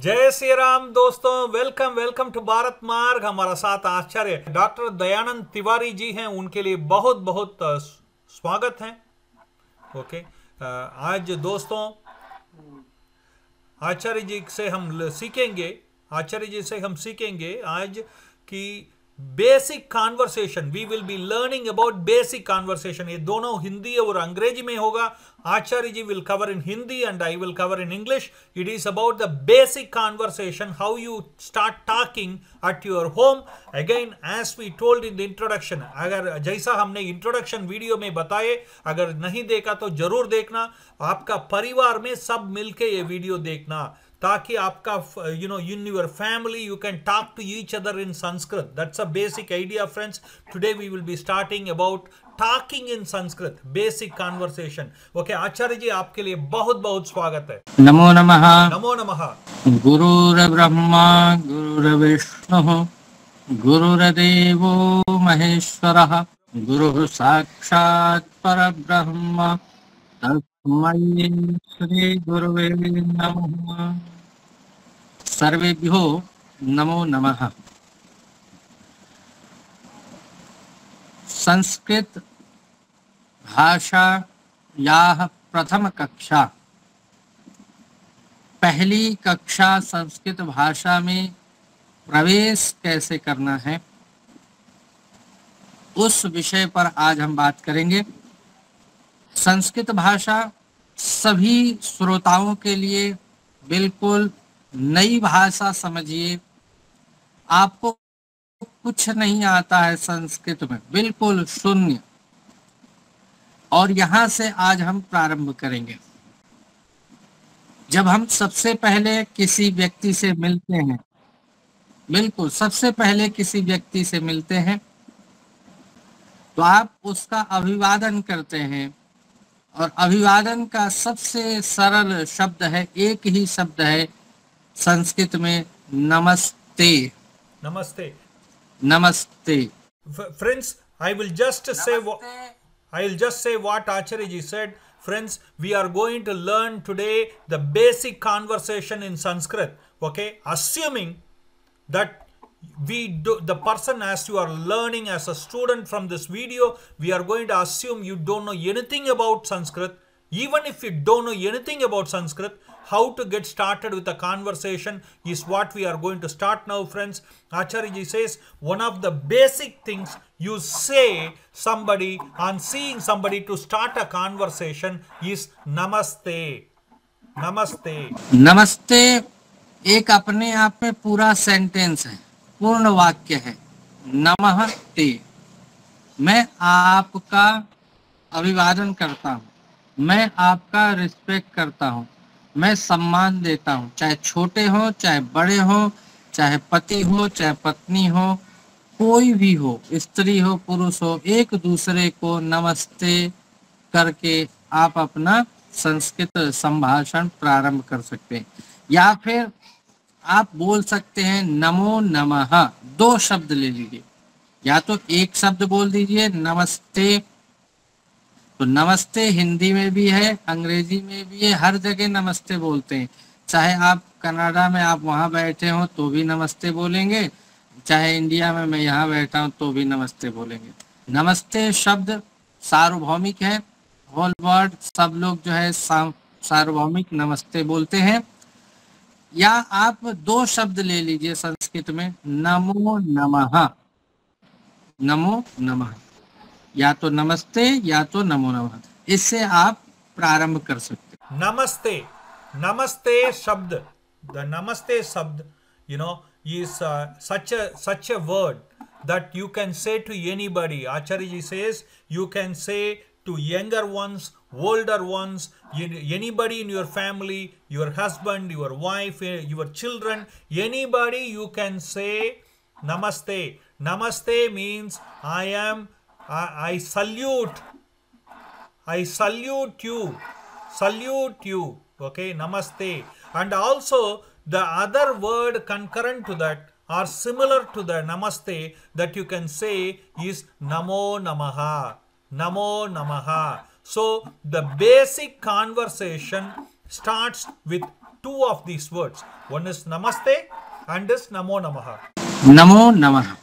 जय श्री राम दोस्तों, welcome welcome to Bharat मार्ग। हमारा साथ आचार्य डॉक्टर दयानंद तिवारी जी हैं, उनके लिए बहुत बहुत स्वागत है। ओके, आज दोस्तों आचार्य जी से हम सीखेंगे आज की basic conversation. We will be learning about basic conversation. ये दोनों हिंदी और अंग्रेजी में होगा। Acharya ji will cover in Hindi and I will cover in English. It is about the basic conversation, how you start talking at your home. Again as we told in the introduction, अगर जैसा हमने introduction video में बताए, अगर नहीं देखा तो जरूर देखना। आपका परिवार में सब मिलके ये वीडियो देखना, ताकि आपका in your family you can talk to each other in Sanskrit. That's a basic idea, friends. Today we will be starting about talking in Sanskrit, basic conversation. Okay, आचार्य जी आपके लिए बहुत बहुत स्वागत है। नमो नमः। नमो नमः। गुरुर्ब्रह्मा गुरुर्विष्णुः गुरुर्देवो महेश्वरः गुरुः साक्षात् परब्रह्म तस्मै श्री गुरुवे नमः। सर्वेभ्यो नमो नमः। संस्कृत भाषा या प्रथम कक्षा, पहली कक्षा संस्कृत भाषा में प्रवेश कैसे करना है, उस विषय पर आज हम बात करेंगे। संस्कृत भाषा सभी श्रोताओं के लिए बिल्कुल नई भाषा समझिए। आपको कुछ नहीं आता है संस्कृत में, बिल्कुल शून्य। और यहाँ से आज हम प्रारंभ करेंगे। जब हम सबसे पहले किसी व्यक्ति से मिलते हैं, बिल्कुल सबसे पहले किसी व्यक्ति से मिलते हैं, तो आप उसका अभिवादन करते हैं। और अभिवादन का सबसे सरल शब्द है, एक ही शब्द है संस्कृत में, नमस्ते। नमस्ते। नमस्ते। Friends, I will just say what Acharya ji said. Friends, we are going to learn today the basic conversation in Sanskrit. Okay, assuming that the person, as you are learning as a student from this video, we are going to assume you don't know anything about Sanskrit. Even if you don't know anything about Sanskrit, how to get started with a conversation is what we are going to start now, friends. Acharya ji says one of the basic things you say somebody on seeing somebody to start a conversation is namaste. नमस्ते। नमस्ते एक अपने आप में पूरा sentence है, पूर्ण वाक्य है। नमस्ते, मैं आपका अभिवादन करता हूँ, मैं आपका रिस्पेक्ट करता हूँ, मैं सम्मान देता हूँ, चाहे छोटे हो चाहे बड़े हो, चाहे पति हो चाहे पत्नी हो, कोई भी हो, स्त्री हो पुरुष हो, एक दूसरे को नमस्ते करके आप अपना संस्कृत संभाषण प्रारंभ कर सकते हैं। या फिर आप बोल सकते हैं नमो नमः। दो शब्द ले लीजिए, या तो एक शब्द बोल दीजिए नमस्ते। तो नमस्ते हिंदी में भी है, अंग्रेजी में भी है, हर जगह नमस्ते बोलते हैं। चाहे आप कनाडा में आप वहाँ बैठे हो तो भी नमस्ते बोलेंगे, चाहे इंडिया में मैं यहाँ बैठा हूँ तो भी नमस्ते बोलेंगे। नमस्ते शब्द सार्वभौमिक है, होल वर्ड सब लोग जो है सार्वभौमिक नमस्ते बोलते हैं। या आप दो शब्द ले लीजिए संस्कृत में, नमो नमः। नमो नमः, या तो नमस्ते या तो नमो नमः, इससे आप प्रारंभ कर सकते हैं। नमस्ते, नमस्ते शब्द, the namaste शब्द, is such a word that you can say to anybody. Acharya ji says you can say to younger ones, older ones, anybody in your family, your husband, your wife, your children, anybody you can say namaste. Namaste means I salute you. Okay, namaste. And also the other word concurrent to that or similar to the namaste that you can say is namo namaha. Namo namaha. So the basic conversation starts with two of these words. One is Namaste and is Namo Namaha. नमो नमः।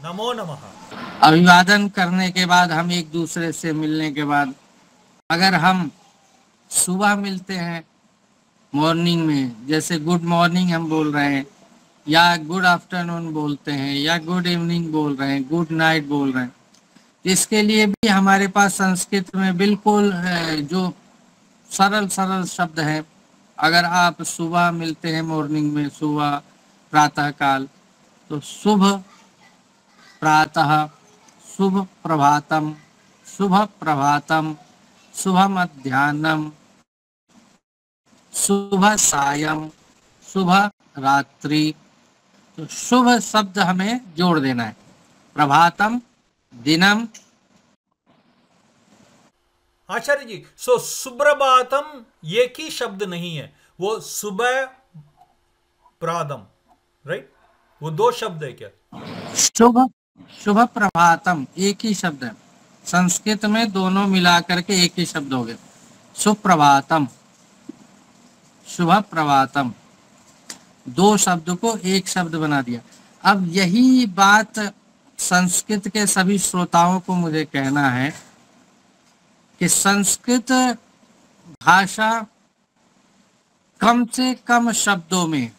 Namo Namaha. अभिवादन करने के बाद, हम एक दूसरे से मिलने के बाद, अगर हम सुबह मिलते हैं मॉर्निंग में, जैसे गुड मॉर्निंग हम बोल रहे हैं, या गुड आफ्टरनून बोलते हैं, या गुड इवनिंग बोल रहे हैं, गुड नाइट बोल रहे हैं, इसके लिए भी हमारे पास संस्कृत में बिल्कुल जो सरल सरल शब्द हैं। अगर आप सुबह मिलते हैं मॉर्निंग में, सुबह प्रातः काल, तो शुभ प्रातः, शुभ प्रभातम, शुभ प्रभातम, शुभ मध्याह्नम, शुभ सायं, शुभ रात्रि। तो शुभ शब्द हमें जोड़ देना है। प्रभातम, दिनम। आचार्य जी, सो सुप्रभातम एक ही शब्द नहीं है, वो सुबह प्रातम, राइट? वो दो शब्द है क्या? शुभ शुभ प्रभातम एक ही शब्द है। संस्कृत में दोनों मिला करके एक ही शब्द हो गए, सुप्रभातम, शुभ प्रभातम। दो शब्द को एक शब्द बना दिया। अब यही बात संस्कृत के सभी श्रोताओं को मुझे कहना है कि संस्कृत भाषा कम से कम शब्दों में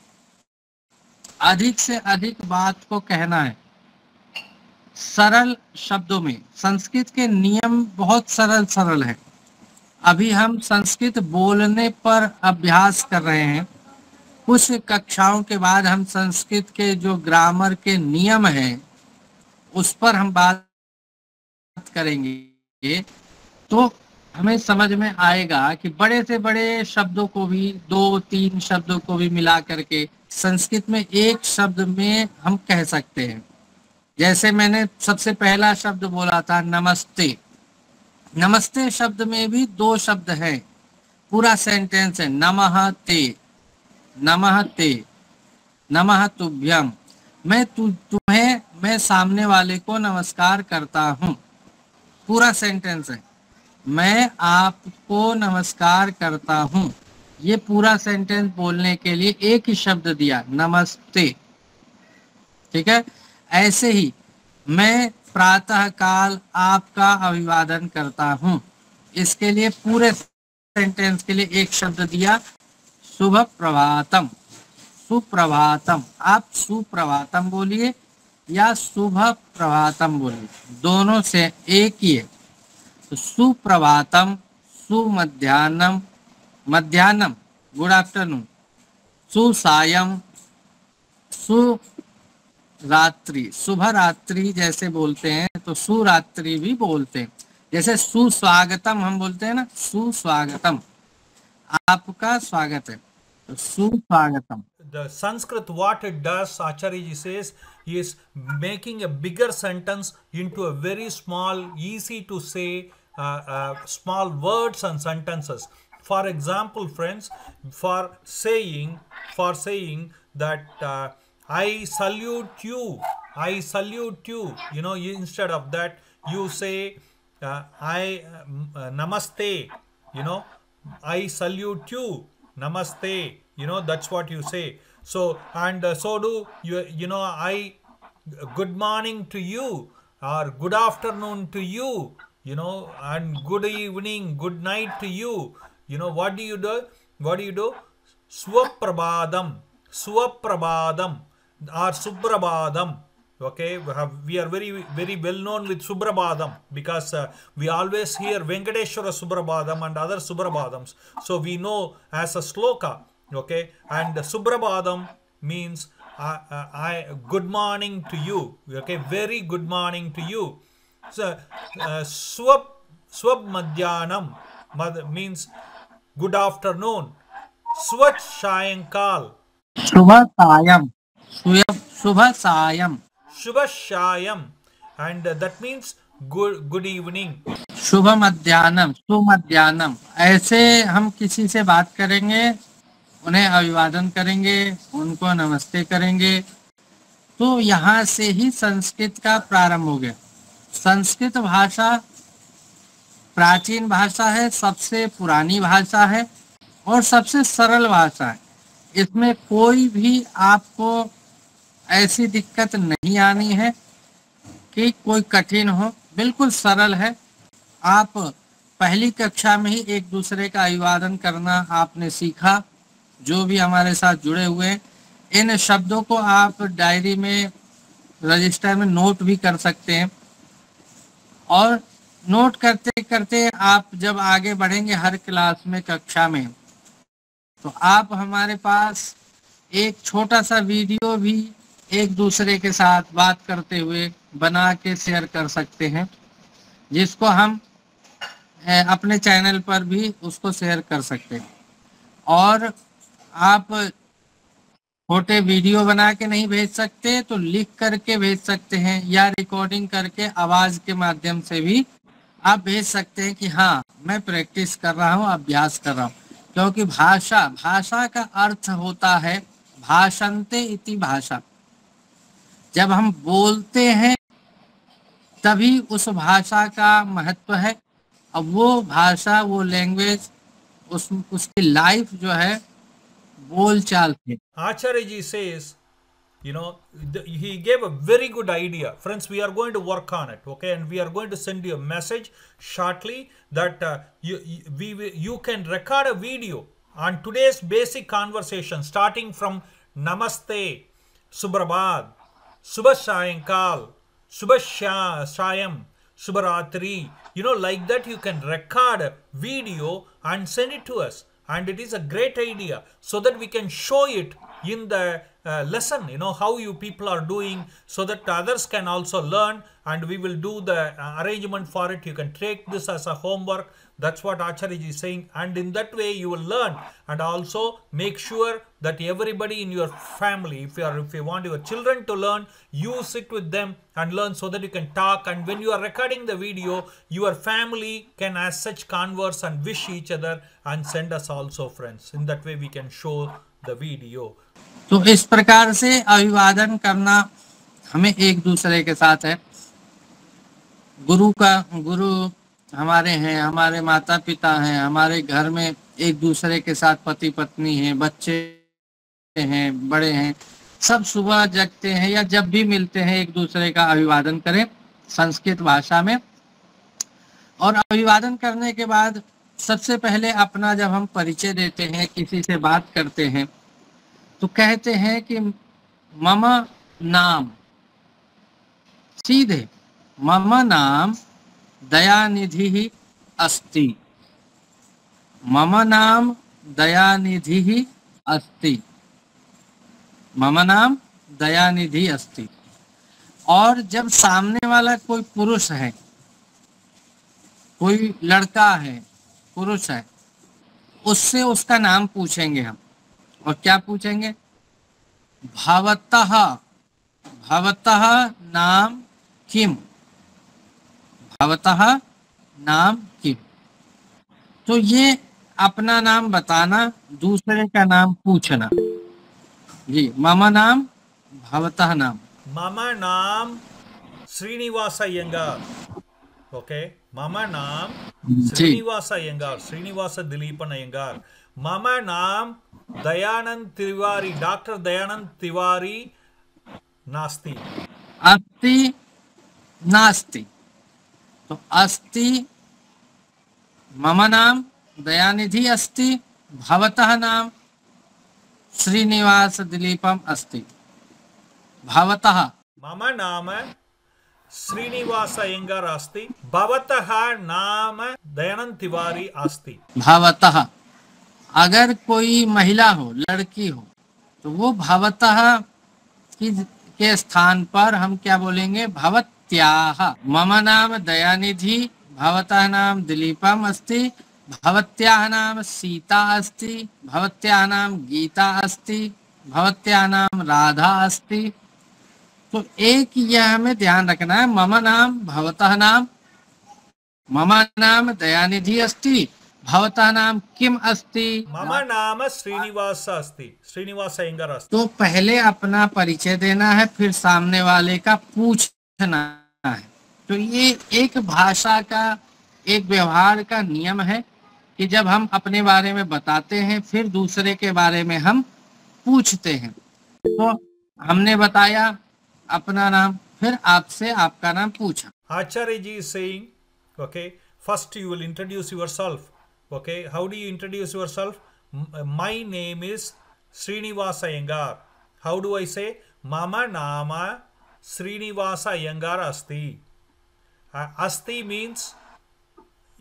अधिक से अधिक बात को कहना है, सरल शब्दों में। संस्कृत के नियम बहुत सरल सरल है। अभी हम संस्कृत बोलने पर अभ्यास कर रहे हैं। कुछ कक्षाओं के बाद हम संस्कृत के जो ग्रामर के नियम हैं उस पर हम बात करेंगे, तो हमें समझ में आएगा कि बड़े से बड़े शब्दों को भी, दो तीन शब्दों को भी मिला करके संस्कृत में एक शब्द में हम कह सकते हैं। जैसे मैंने सबसे पहला शब्द बोला था नमस्ते। नमस्ते शब्द में भी दो शब्द हैं, पूरा सेंटेंस है, नमः ते, नमः ते, नमः तुभ्यम। मैं सामने वाले को नमस्कार करता हूँ, पूरा सेंटेंस है। मैं आपको नमस्कार करता हूँ, ये पूरा सेंटेंस बोलने के लिए एक ही शब्द दिया, नमस्ते। ठीक है। ऐसे ही मैं प्रातः काल आपका अभिवादन करता हूँ, इसके लिए पूरे सेंटेंस के लिए एक शब्द दिया, शुभ प्रभातम, सुप्रभातम। आप सुप्रभातम बोलिए या शुभ प्रभातम बोलिए, दोनों से एक ही है। तो सुप्रभातम, सुमध्याह्नम, मध्याह्नम गुड आफ्टरनून, सुसायम, सुरात्रि, शुभ रात्रि जैसे बोलते हैं तो सुरात्रि भी बोलते हैं। जैसे सुस्वागतम हम बोलते हैं ना, सुस्वागतम, आपका स्वागत है, तो सुस्वागतम। The Sanskrit, what it does, Acharya ji says, is making a bigger sentence into a very small, easy to say, small words and sentences. For example, friends, for saying that I salute you, I salute you. You know, instead of that, you say namaste. You know, I salute you, namaste. You know, that's what you say. So, and so do you. You know, I good morning to you, or good afternoon to you. You know, and good evening, good night to you. You know, what do you do? What do you do? Swaprabhadam, Swaprabhadam, or Suprabhadam. Okay, we are very well known with Suprabhadam because we always hear Venkateshwara Suprabhadam and other Suprabhadams. So we know as a sloka. Okay, and Suprabhadam means good morning to you. Okay, very good morning to you. So Swab Madhyanam means good afternoon. Swach Shayankal, Shubha Sayam, Shubha Sayam, Shubha Shayam, and that means good evening. शुभ मध्याह्नम, सुमध्याह्नम। ऐसे हम किसी से बात करेंगे, उन्हें अभिवादन करेंगे, उनको नमस्ते करेंगे, तो यहाँ से ही संस्कृत का प्रारंभ हो गया। संस्कृत भाषा प्राचीन भाषा है, सबसे पुरानी भाषा है और सबसे सरल भाषा है। इसमें कोई भी आपको ऐसी दिक्कत नहीं आनी है कि कोई कठिन हो, बिल्कुल सरल है। आप पहली कक्षा में ही एक दूसरे का अभिवादन करना आपने सीखा। जो भी हमारे साथ जुड़े हुए, इन शब्दों को आप डायरी में, रजिस्टर में नोट भी कर सकते हैं। और नोट करते करते आप जब आगे बढ़ेंगे हर क्लास में, कक्षा में, तो आप हमारे पास एक छोटा सा वीडियो भी एक दूसरे के साथ बात करते हुए बना के शेयर कर सकते हैं, जिसको हम अपने चैनल पर भी उसको शेयर कर सकते हैं। और आप छोटे वीडियो बना के नहीं भेज सकते तो लिख करके भेज सकते हैं, या रिकॉर्डिंग करके आवाज के माध्यम से भी आप भेज सकते हैं कि हाँ मैं प्रैक्टिस कर रहा हूँ, अभ्यास कर रहा हूँ। क्योंकि भाषा का अर्थ होता है भाषन्ते इति भाषा। जब हम बोलते हैं तभी उस भाषा का महत्व है। अब वो भाषा, वो लैंग्वेज, उसकी लाइफ जो है बोल चाल से। Acharya ji says, he gave a very good idea. Friends, we are going to work on it, okay? And we are going to send you a message shortly that you can record a video on today's basic conversation, starting from Namaste, Suprabhat, Subha Sayankal, Subha Sayam, Subharatri. Like that you can record a video and send it to us. And it is a great idea so that we can show it in the lesson, how you people are doing, so that others can also learn, and we will do the arrangement for it. You can take this as a homework. That's what Acharya ji is saying, and in that way you will learn. And also make sure that everybody in your family, if you want your children to learn, you sit with them and learn, so that you can talk. And when you are recording the video, your family can as such converse and wish each other and send us also, friends. In that way we can show the video. तो इस प्रकार से अभिवादन करना हमें एक दूसरे के साथ है। गुरु हमारे हैं, हमारे माता पिता हैं, हमारे घर में एक दूसरे के साथ पति पत्नी हैं, बच्चे हैं, बड़े हैं, सब सुबह जगते हैं या जब भी मिलते हैं एक दूसरे का अभिवादन करें संस्कृत भाषा में। और अभिवादन करने के बाद सबसे पहले अपना जब हम परिचय देते हैं, किसी से बात करते हैं, तो कहते हैं कि मम नाम, सीधे मम नाम दयानिधि अस्ति, मम नाम दयानिधि अस्ति, मम नाम दयानिधि अस्ति। और जब सामने वाला कोई पुरुष है, कोई लड़का है, पुरुष है, उससे उसका नाम पूछेंगे हम। और क्या पूछेंगे? भवतः, भवतः नाम किम, भवतः नाम किम। तो ये अपना नाम बताना, दूसरे का नाम पूछना। जी, मम नाम, भवतः नाम। मम नाम श्रीनिवास अय्यंगार, ओके। मम नाम श्रीनिवास अय्यंगार, श्रीनिवास दिलीपन अय्यंगार। मम नाम दयानंद तिवारी, डॉक्टर दयानंद तिवारी नास्ति, अस्ति नास्ति। तो अस्ति, मम नाम दयानिधि अस्ति, भवतः नाम श्रीनिवास दिलीपम अस्ति। भवतः, मम नाम श्रीनिवास अय्यंगार अस्ति, भवतः नाम दयानंद तिवारी अस्ति। भवतः, अगर कोई महिला हो, लड़की हो, तो वो भवतः के स्थान पर हम क्या बोलेंगे? भवत्याः। मम नाम दयानिधि, भवतः नाम दिलीपम अस्ति, भवत्याः नाम सीता अस्ति, भवत्याः नाम गीता अस्ति, भवत्याः नाम राधा अस्ति। तो एक यह हमें ध्यान रखना है, मम नाम, भवतः नाम, मम नाम दयानिधि अस्ति, भवतः नाम किम अस्ति? मम नाम श्रीनिवास अस्ति, श्रीनिवास अय्यंगार अस्ति। तो पहले अपना परिचय देना है, फिर सामने वाले का पूछना है। तो ये एक भाषा का, एक व्यवहार का नियम है कि जब हम अपने बारे में बताते हैं, फिर दूसरे के बारे में हम पूछते हैं। तो हमने बताया अपना नाम, फिर आपसे आपका नाम पूछा। Acharya ji is saying, okay, first you will introduce yourself. Okay, how do you introduce yourself? My name is Srinivasa Iyengar. How do I say? Mama nama Srinivasa Iyengar asti. Asti means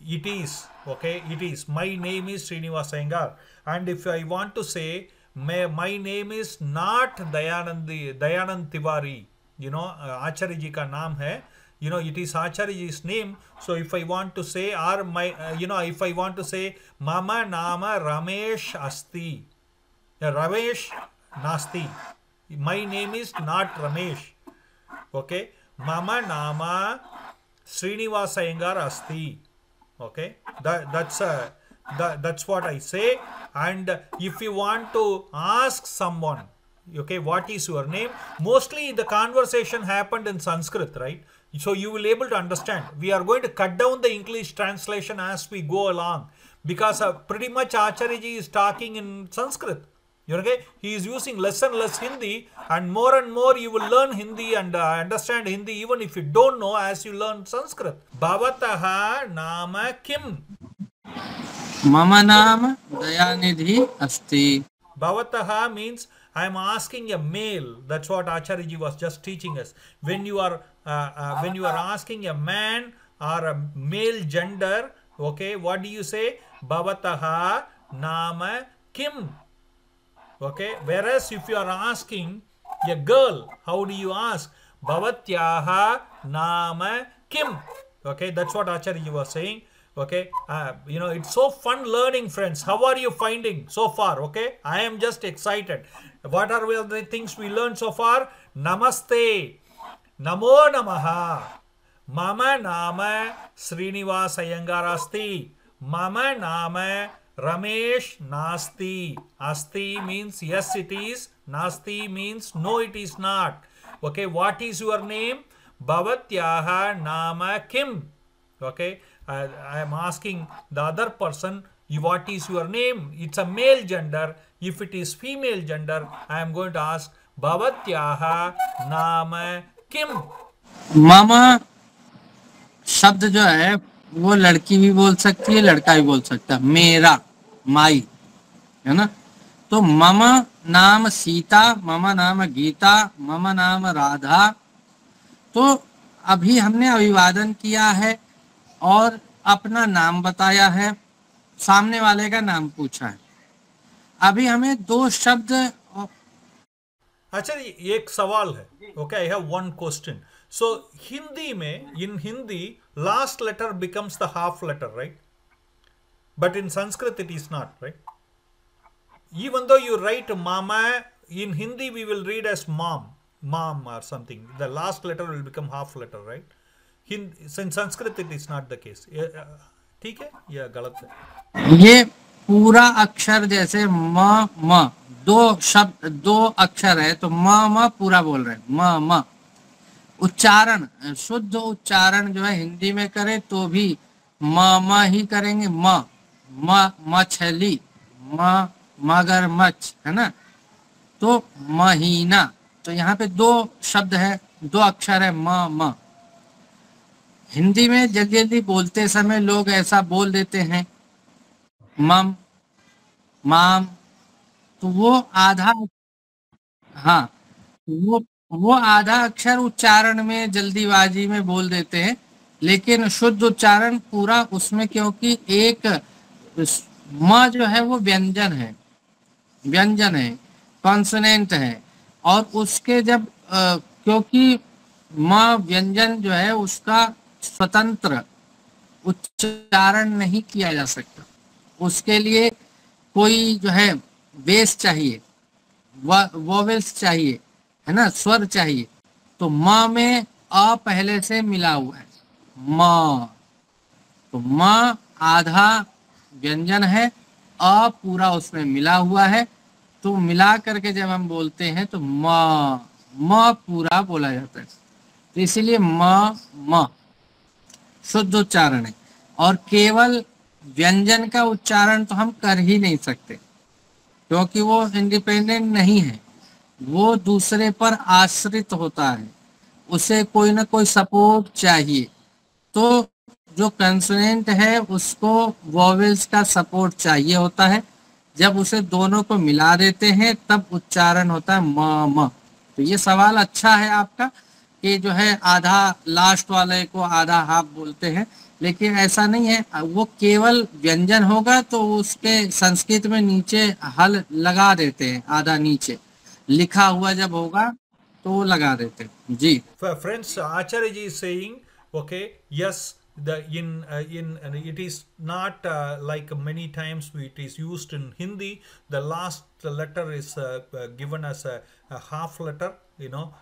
it is. Okay, it is. My name is Srinivasa Iyengar. And if I want to say, my name is not Dayanand Tiwari. You know, Acharya ji ka naam hai. You know, it is Acharya ji's name. So if I want to say, or my, if I want to say, Mama Nama Ramesh Asti. Ramesh Nasti. My name is not Ramesh. Okay. Mama Nama Srinivasa Iyengar Asti. Okay. That's what I say. And if you want to ask someone, okay, what is your name? Mostly the conversation happened in Sanskrit, right? So you will able to understand. We are going to cut down the English translation as we go along, because pretty much Acharya ji is talking in Sanskrit. Okay, he is using less and less Hindi, and more you will learn Hindi and understand Hindi even if you don't know as you learn Sanskrit. Bhavataha nama kim? मम नाम दयानिधि अस्ति. Bhavataha means I am asking a male. That's what Acharya ji was just teaching us. When you are asking a man or a male gender, okay, what do you say? Bhavataha nama kim? Okay. Whereas if you are asking a girl, how do you ask? Bhavatyaha nama kim? Okay, that's what Acharya ji was saying. Okay, it's so fun learning, friends. How are you finding so far? Okay, I am just excited. What are the things we learned so far? Namaste, Namo Namaha, Mama Nama Srinivasa Iyengar Asti, Mama Nama Ramesh Nasti. Asti means yes it is, Nasti means no it is not. Okay, what is your name? Bhavatyaha Nama Kim? Okay, I am asking the other person, what is your name? It's a male gender. If it is female gender, I am going to ask Bhavatyaha Nama Kim? मामा शब्द जो है वो लड़की भी बोल सकती है, लड़का भी बोल सकता है. मेरा, माई, है ना. तो मम नाम सीता, मम नाम गीता, मम नाम राधा. तो अभी हमने अभिवादन किया है और अपना नाम बताया है, सामने वाले का नाम पूछा है. अभी हमें दो शब्द. अच्छा, एक सवाल है. Okay, I have one question. So Hindi में, in Hindi last letter becomes the half letter, right? But in Sanskrit it is not, right? Even though you write mama, in Hindi we will read as mom or something. The last letter will become half letter, right? In Sanskrit it is not the case. ठीक है या गलत है? ये पूरा अक्षर जैसे म दो शब्द, दो अक्षर है तो म पूरा बोल रहे हैं. म उच्चारण, शुद्ध उच्चारण जो है हिंदी में करें तो भी म ही करेंगे. मछली, मगरमच्छ, है ना. तो महीना, तो यहाँ पे दो शब्द है, दो अक्षर है म. हिंदी में जल्दी बोलते समय लोग ऐसा बोल देते हैं मम, माम. तो वो आधा, हाँ, वो आधा अक्षर उच्चारण में जल्दीबाजी में बोल देते हैं, लेकिन शुद्ध उच्चारण पूरा उसमें, क्योंकि एक म जो है वो व्यंजन है, कॉन्सोनेंट है. और उसके जब क्योंकि म व्यंजन जो है उसका स्वतंत्र उच्चारण नहीं किया जा सकता, उसके लिए कोई जो है बेस चाहिए, वोवेल्स चाहिए, है ना, स्वर चाहिए. तो म में अ पहले से मिला हुआ है, म. तो म आधा व्यंजन है, अ पूरा उसमें मिला हुआ है. तो मिला करके जब हम बोलते हैं तो म पूरा बोला जाता है. तो इसीलिए म शुद्ध उच्चारण है. और केवल व्यंजन का उच्चारण तो हम कर ही नहीं सकते. क्योंकि वो इंडिपेंडेंट नहीं है, वो दूसरे पर आश्रित होता है, उसे कोई ना कोई सपोर्ट चाहिए। तो जो कंसोनेंट है उसको वोवेल्स का सपोर्ट चाहिए होता है। जब उसे दोनों को मिला देते हैं तब उच्चारण होता है म म। तो ये सवाल अच्छा है आपका कि जो है आधा लास्ट वाले को आधा हाफ बोलते हैं, लेकिन ऐसा नहीं है। वो केवल व्यंजन होगा तो उसके संस्कृत में नीचे हल लगा देते हैं, आधा नीचे लिखा हुआ जब होगा तो वो लगा देते हैं जी। Friends, Acharya ji is saying, okay, yes, the in it is not like many times it is used in Hindi. The last letter is given as a half letter, you know.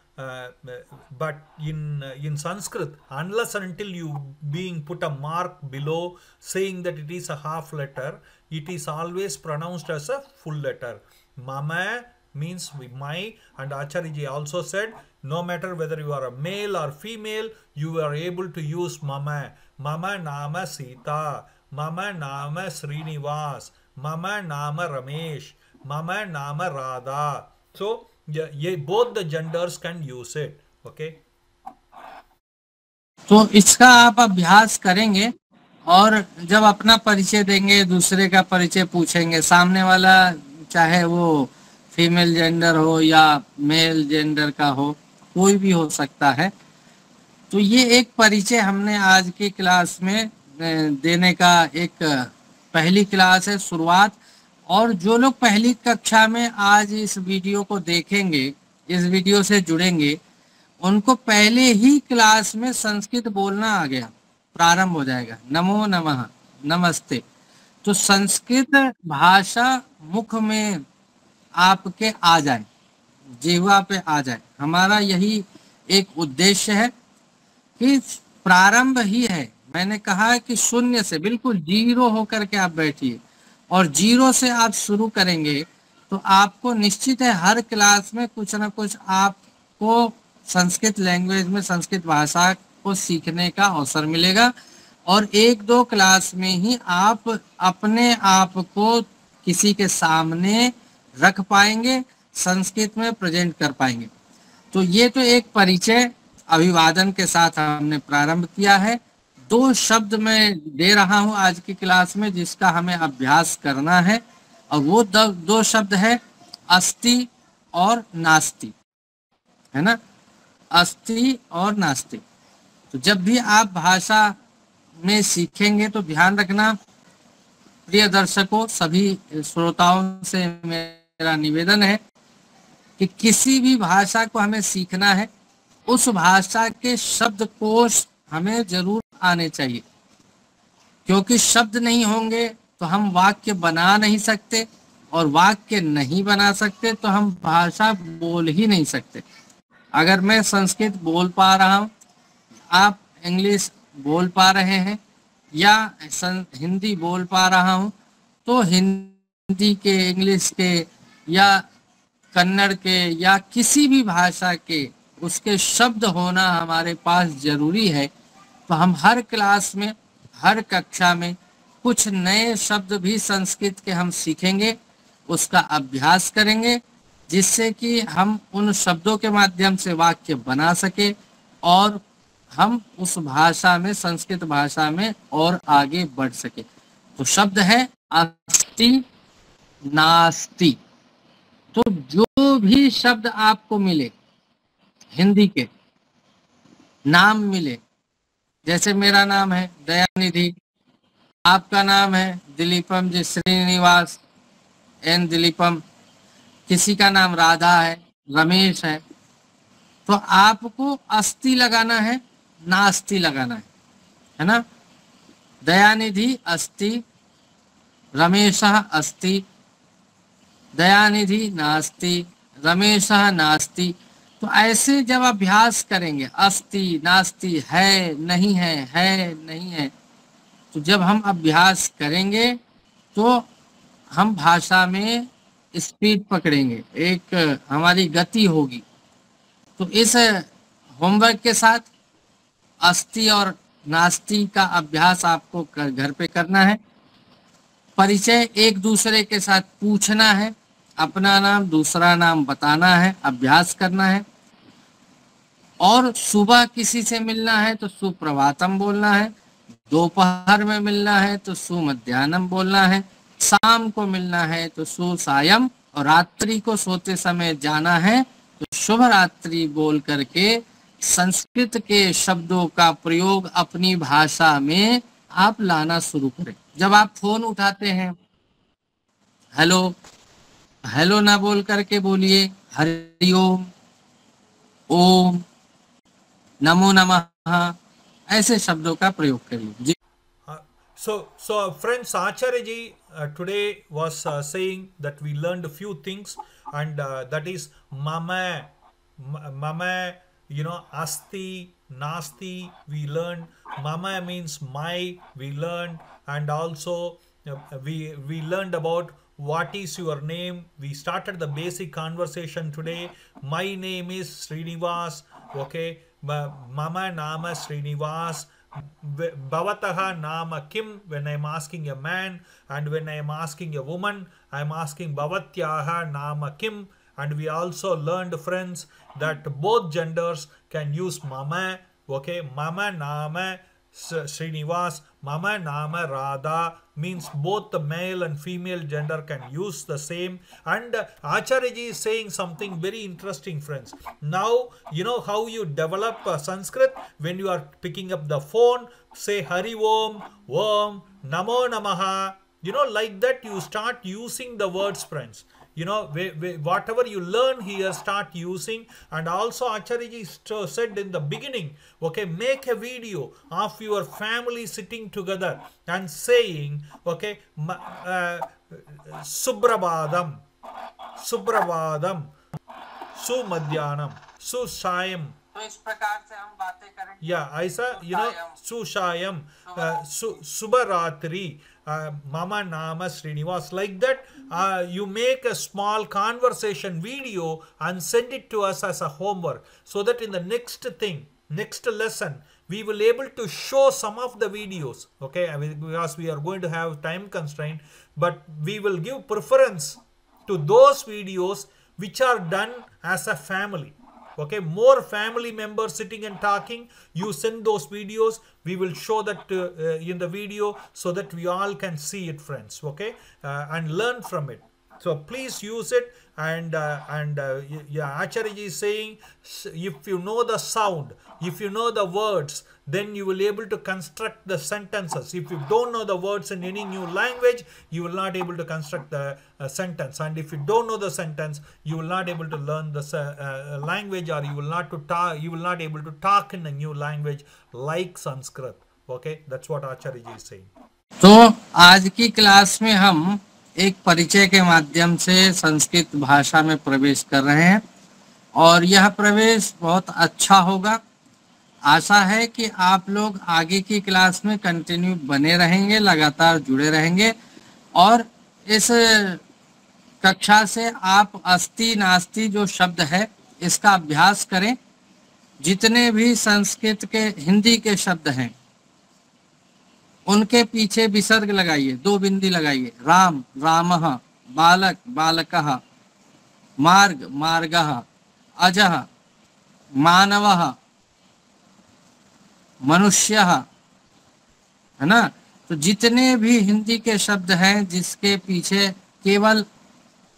But in Sanskrit, unless and until you being put a mark below saying that it is a half letter, it is always pronounced as a full letter. Mama means my, and Acharya ji also said, no matter whether you are a male or female, you are able to use mama. Mama nama Sita, mama nama Srinivas, mama nama Ramesh, mama nama Radha. So both the genders can use it. Okay. तो इसका आप अभ्यास करेंगे और जब अपना परिचय देंगे, दूसरे का परिचय पूछेंगे, सामने वाला चाहे वो फीमेल जेंडर हो या मेल जेंडर का हो, कोई भी हो सकता है। तो ये एक परिचय हमने आज की क्लास में देने का एक पहली क्लास है, शुरुआत। और जो लोग पहली कक्षा में आज इस वीडियो को देखेंगे, इस वीडियो से जुड़ेंगे, उनको पहले ही क्लास में संस्कृत बोलना आ गया, प्रारंभ हो जाएगा। नमो नमः, नमस्ते। तो संस्कृत भाषा मुख में आपके आ जाए, जीवा पे आ जाए, हमारा यही एक उद्देश्य है कि प्रारंभ ही है। मैंने कहा कि शून्य से, बिल्कुल जीरो होकर के आप बैठिए और जीरो से आप शुरू करेंगे तो आपको निश्चित है हर क्लास में कुछ ना कुछ आपको संस्कृत लैंग्वेज में, संस्कृत भाषा को सीखने का अवसर मिलेगा। और एक दो क्लास में ही आप अपने आप को किसी के सामने रख पाएंगे, संस्कृत में प्रेजेंट कर पाएंगे। तो ये तो एक परिचय अभिवादन के साथ हमने प्रारंभ किया है। दो शब्द मैं दे रहा हूं आज की क्लास में जिसका हमें अभ्यास करना है, और वो दो शब्द है अस्ति और नास्ति, है ना, अस्ति और नास्ति। तो जब भी आप भाषा में सीखेंगे तो ध्यान रखना, प्रिय दर्शकों, सभी श्रोताओं से मेरा निवेदन है कि किसी भी भाषा को हमें सीखना है, उस भाषा के शब्दकोश हमें जरूर आने चाहिए, क्योंकि शब्द नहीं होंगे तो हम वाक्य बना नहीं सकते, और वाक्य नहीं बना सकते तो हम भाषा बोल ही नहीं सकते। अगर मैं संस्कृत बोल पा रहा हूँ, आप इंग्लिश बोल पा रहे हैं या हिंदी बोल पा रहा हूँ, तो हिंदी के, इंग्लिश के या कन्नड़ के या किसी भी भाषा के उसके शब्द होना हमारे पास जरूरी है। तो हम हर क्लास में, हर कक्षा में कुछ नए शब्द भी संस्कृत के हम सीखेंगे, उसका अभ्यास करेंगे, जिससे कि हम उन शब्दों के माध्यम से वाक्य बना सके और हम उस भाषा में, संस्कृत भाषा में और आगे बढ़ सके। तो शब्द है अस्ति नास्ति। तो जो भी शब्द आपको मिले, हिंदी के नाम मिले, जैसे मेरा नाम है दयानिधि, आपका नाम है दिलीपम जी, श्रीनिवास एन दिलीपम, किसी का नाम राधा है, रमेश है, तो आपको अस्ति लगाना है, नास्ति लगाना है ना। दयानिधि अस्ति, रमेशः अस्ति, दयानिधि नास्ति, रमेशः नास्ति। तो ऐसे जब अभ्यास करेंगे, अस्ति नास्ति, है नहीं है, तो जब हम अभ्यास करेंगे तो हम भाषा में स्पीड पकड़ेंगे, एक हमारी गति होगी। तो इस होमवर्क के साथ अस्ति और नास्ति का अभ्यास आपको घर पे करना है। परिचय एक दूसरे के साथ पूछना है, अपना नाम दूसरा नाम बताना है, अभ्यास करना है। और सुबह किसी से मिलना है तो सुप्रभातम बोलना है, दोपहर में मिलना है तो सुमध्याह्नम बोलना है, शाम को मिलना है तो सुसायम, और रात्रि को सोते समय जाना है तो शुभ रात्रि बोल करके संस्कृत के शब्दों का प्रयोग अपनी भाषा में आप लाना शुरू करें। जब आप फोन उठाते हैं, हेलो हेलो ना बोल करके बोलिए हरिओम, ओम, नमो नमः, ऐसे शब्दों का प्रयोग करिए जी। So friends, Acharya ji today was saying that we learned a few things, and that is mama, mama, asti, nasti. We learned mama means my. We learned, and also we learned about what is your name. We started the basic conversation today. My name is Srinivas. Okay, mama nama Srinivas. Bhavataha nama kim, when I am asking a man, and when I am asking a woman, I am asking Bhavatyaha nama kim. And we also learned, friends, that both genders can use mama. Okay, mama nama Srinivas, mama nama Radha, means both the male and female gender can use the same. And Acharya ji is saying something very interesting, friends. Now you know how you develop Sanskrit. When you are picking up the phone, say Hari Om, Om, Namo Namaha, like that you start using the words, friends. Whatever you learn here, start using. And also Acharya ji said in the beginning, okay, make a video of your family sitting together and saying, okay, Subrabhadam, Subrabhadam, Sumadhyanam, Susayam. तो इस प्रकार से हम बातें करेंगे। या ऐसा सुशायम, सुबरात्रि, mama nama Srinivas, like that. You make a small conversation video and send it to us as a homework, so that in the next lesson we will able to show some of the videos. Okay, because we are going to have time constraint, but we will give preference to those videos which are done as a family. Okay, more family members sitting and talking, you send those videos, we will show that in the video, so that we all can see it, friends. Okay, and learn from it. So please use it. And Acharya ji is saying, if you know the sound, if you know the words, then you will be able to construct the sentences. If you don't know the words in any new language, you will not able to construct the sentence. And if you don't know the sentence, you will not able to learn the language, or you will not able to talk in a new language like Sanskrit. Okay, that's what Acharya ji is saying. तो आज की class में हम एक परिचय के माध्यम से संस्कृत भाषा में प्रवेश कर रहे हैं, और यह प्रवेश बहुत अच्छा होगा। आशा है कि आप लोग आगे की क्लास में कंटिन्यू बने रहेंगे, लगातार जुड़े रहेंगे, और इस कक्षा से आप अस्ति नास्ति जो शब्द है इसका अभ्यास करें। जितने भी संस्कृत के हिंदी के शब्द हैं उनके पीछे विसर्ग लगाइए, 2 बिंदी लगाइए। राम रामः, बालक बालकः, मार्ग मार्गः, अजः मानवः, मनुष्यः, है ना। तो जितने भी हिंदी के शब्द हैं जिसके पीछे केवल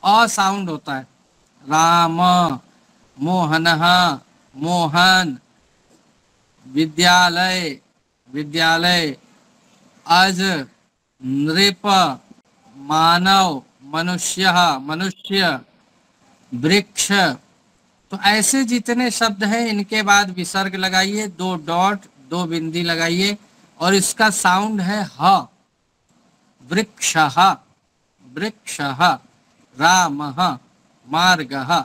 अ साउंड होता है, राम, मोहनः, मोहन, विद्यालय विद्यालय, अज, नृप, मानव, मनुष्य मनुष्य, वृक्ष, तो ऐसे जितने शब्द हैं इनके बाद विसर्ग लगाइए, 2 डॉट 2 बिंदी लगाइए, और इसका साउंड है ह। वृक्षः वृक्षः, रामः, मार्गः,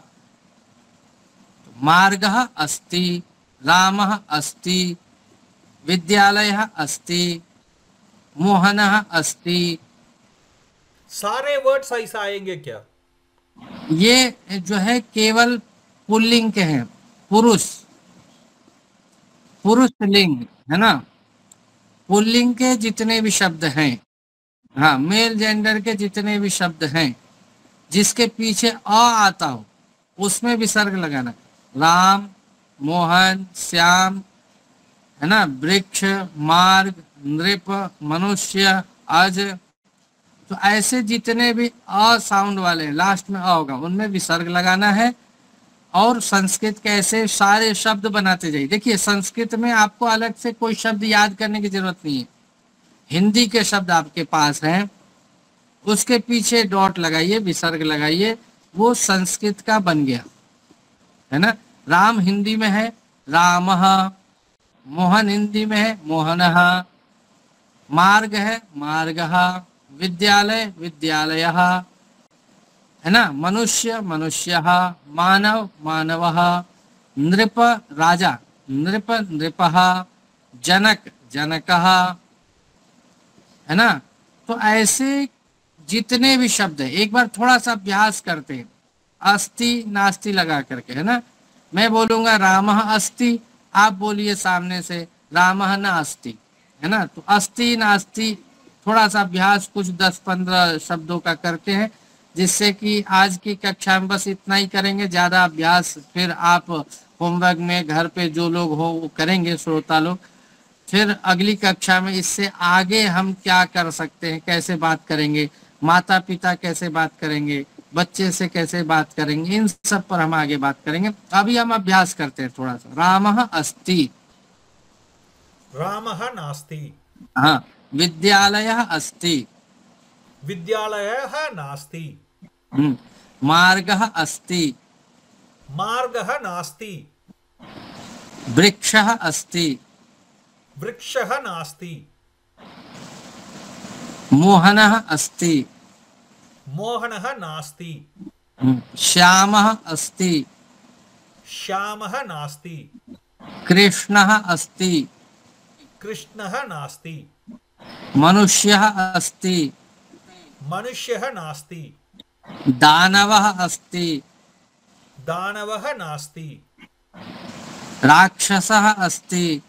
मार्गः अस्ति, रामः अस्ति, विद्यालयः अस्ति, मोहनः अस्ति। सारे वर्ड्स ऐसा आएंगे क्या? ये जो है केवल पुल्लिंग के हैं, पुरुष लिंग है ना। पुल्लिंग के जितने भी शब्द हैं, हाँ, मेल जेंडर के जितने भी शब्द हैं जिसके पीछे अ आता हो उसमें विसर्ग लगाना। राम, मोहन, श्याम, है ना, वृक्ष, मार्ग, नृप, मनुष्य, अज, तो ऐसे जितने भी अ साउंड वाले हैं, लास्ट में अ होगा, उनमें विसर्ग लगाना है। और संस्कृत के ऐसे सारे शब्द बनाते जाइए। देखिए संस्कृत में आपको अलग से कोई शब्द याद करने की जरूरत नहीं है, हिंदी के शब्द आपके पास हैं, उसके पीछे डॉट लगाइए, विसर्ग लगाइए, वो संस्कृत का बन गया, है ना। राम हिंदी में है रामः, मोहन हिंदी में है मोहनः, मार्ग है मार्गः, विद्यालय विद्यालयः, है ना, मनुष्य मनुष्यः, मानव मानवः, नृप राजा नृप नृपः, जनक जनकः, है ना। तो ऐसे जितने भी शब्द है, एक बार थोड़ा सा अभ्यास करते हैं, अस्ति नास्ति लगा करके, है ना। मैं बोलूंगा रामः अस्ति, आप बोलिए सामने से रामः नास्ति, है ना। तो अस्ति नास्ति थोड़ा सा अभ्यास कुछ 10-15 शब्दों का करते हैं, जिससे कि आज की कक्षा में बस इतना ही करेंगे, ज्यादा अभ्यास फिर आप होमवर्क में घर पे जो लोग हो वो करेंगे, श्रोता लोग। फिर अगली कक्षा में इससे आगे हम क्या कर सकते हैं, कैसे बात करेंगे, माता पिता कैसे बात करेंगे, बच्चे से कैसे बात करेंगे, इन सब पर हम आगे बात करेंगे। अभी हम अभ्यास करते हैं थोड़ा सा। रामः अस्ति, रामः नास्ति, हाँ, विद्यालयः अस्ति, विद्यालयः नास्ति, मार्गः अस्ति, मार्गः नास्ति, वृक्षः अस्ति, वृक्षः नास्ति, मोहनः अस्ति, मोहनः नास्ति, श्यामः अस्ति, श्यामः नास्ति, कृष्णः अस्ति, कृष्णः नास्ति, मनुष्यः अस्ति, मनुष्यः नास्ति, दानवः अस्ति, दानवः नास्ति, राक्षसः अस्ति।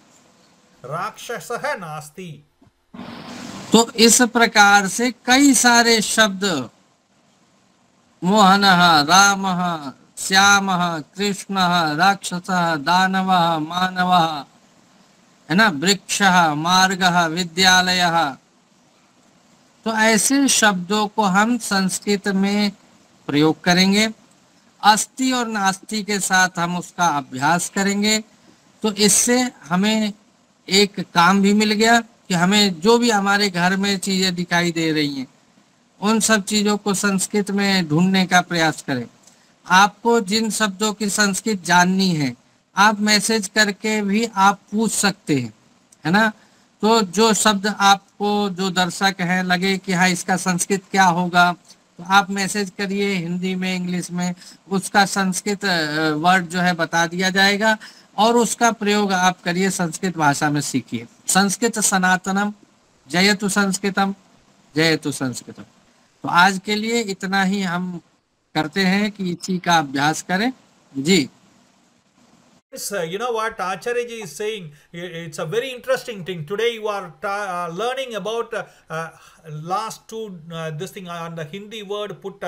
राक्षसः नास्ति। तो इस प्रकार से कई सारे शब्द, मोहनः, रामः, श्यामः, कृष्णः, राक्षसः, दानवः, मानवः, है ना, वृक्षः, मार्गः, विद्यालयः, तो ऐसे शब्दों को हम संस्कृत में प्रयोग करेंगे। अस्ति और नास्ति के साथ हम उसका अभ्यास करेंगे। तो इससे हमें एक काम भी मिल गया कि हमें जो भी हमारे घर में चीजें दिखाई दे रही हैं, उन सब चीजों को संस्कृत में ढूंढने का प्रयास करें। आपको जिन शब्दों की संस्कृत जाननी है, आप मैसेज करके भी आप पूछ सकते हैं, है ना। तो जो शब्द आपको, जो दर्शक हैं, लगे कि हाँ इसका संस्कृत क्या होगा, तो आप मैसेज करिए, हिंदी में, इंग्लिश में, उसका संस्कृत वर्ड जो है बता दिया जाएगा और उसका प्रयोग आप करिए, संस्कृत भाषा में सीखिए। संस्कृत सनातनम, जयतु संस्कृतम, जयतु संस्कृतम। तो आज के लिए इतना ही हम करते हैं कि इसी का अभ्यास करें जी। You know what Acharya ji is saying, it's a very interesting thing. Today you are learning about last two this thing on the Hindi word, put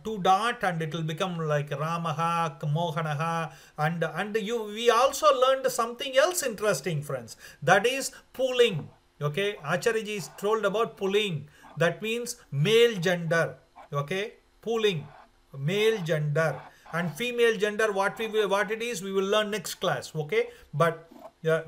two dot and it will become like Ramaha, Mohanaha, and we also learned something else interesting, friends, that is pulling. Okay, Acharya ji is told about pulling, that means male gender. Okay, pulling, male gender. And female gender, what it is, we will learn next class. Okay, but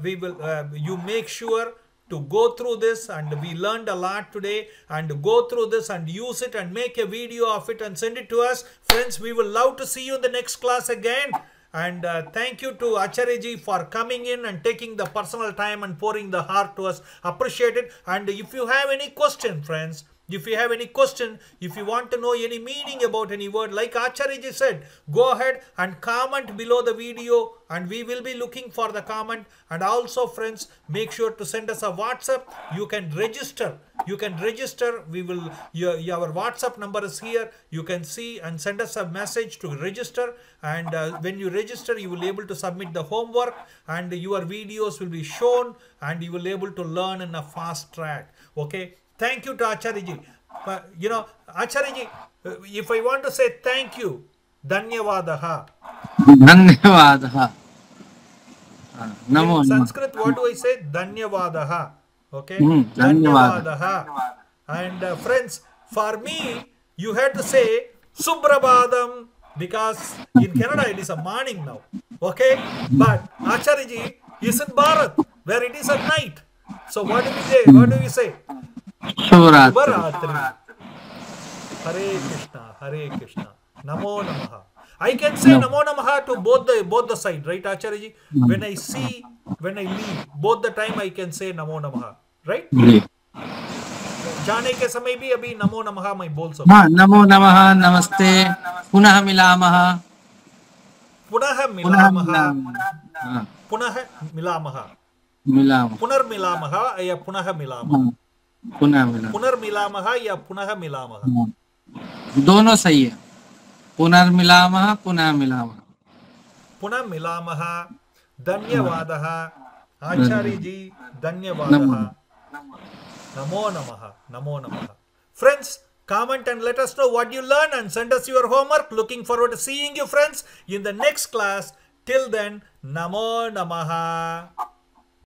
we will you make sure to go through this, and we learned a lot today, and go through this and use it and make a video of it and send it to us. Friends, we will love to see you in the next class again. And thank you to Acharya ji for coming in and taking the personal time and pouring the heart to us. Appreciate it. And if you have any question, friends, if you have any question, if you want to know any meaning about any word, like Acharya ji said, go ahead and comment below the video, and we will be looking for the comment. And also, friends, make sure to send us a WhatsApp. You can register. We will, your WhatsApp number is here. You can see and send us a message to register. And when you register, you will be able to submit the homework, and your videos will be shown, and you will be able to learn in a fast track. Okay. Thank you to Acharya ji. You know, Acharya ji, if I want to say thank you, dhanyavadaha. धन्यवादः नमो In नमः Sanskrit, what do I say? Dhanyavadaha. Okay, धन्यवाद dhanyavadaha. And friends, for me, you had to say Suprabhadam, because in Canada it is a morning now. Okay, but Acharya ji is in Bharat, where it is at night. So what do we say? What do we say? शुभरात्रि Shubharatri. Hare Krishna, Hare Krishna. Namo Namaha. I can say Namo Namaha to both the side, right, Acharya ji? When I see, when I leave, both the time I can say Namo Namaha, right? जी जाने के समय भी अभी नमो नमः मैं बोल सकता हाँ नमो नमः नमस्ते पुनः मिलामः पुनः पुनः मिलामः मिलामः हाँ, पुनः मिलामः मिलामः पुनर्मिलामः या पुनः मिलामः हाँ, पुनः मिलामः पुनर्मिलामः या पुनः मिलामः हाँ, दोनों सही है पुनर्मिलामः पुनः मिलामः पुनः मिलामः धन्यवादः आचार्य जी धन्यवादः नमो नमः नमो नमः friends comment and let us know what you learn and send us your homework looking forward to seeing you friends in the next class till then namo namaha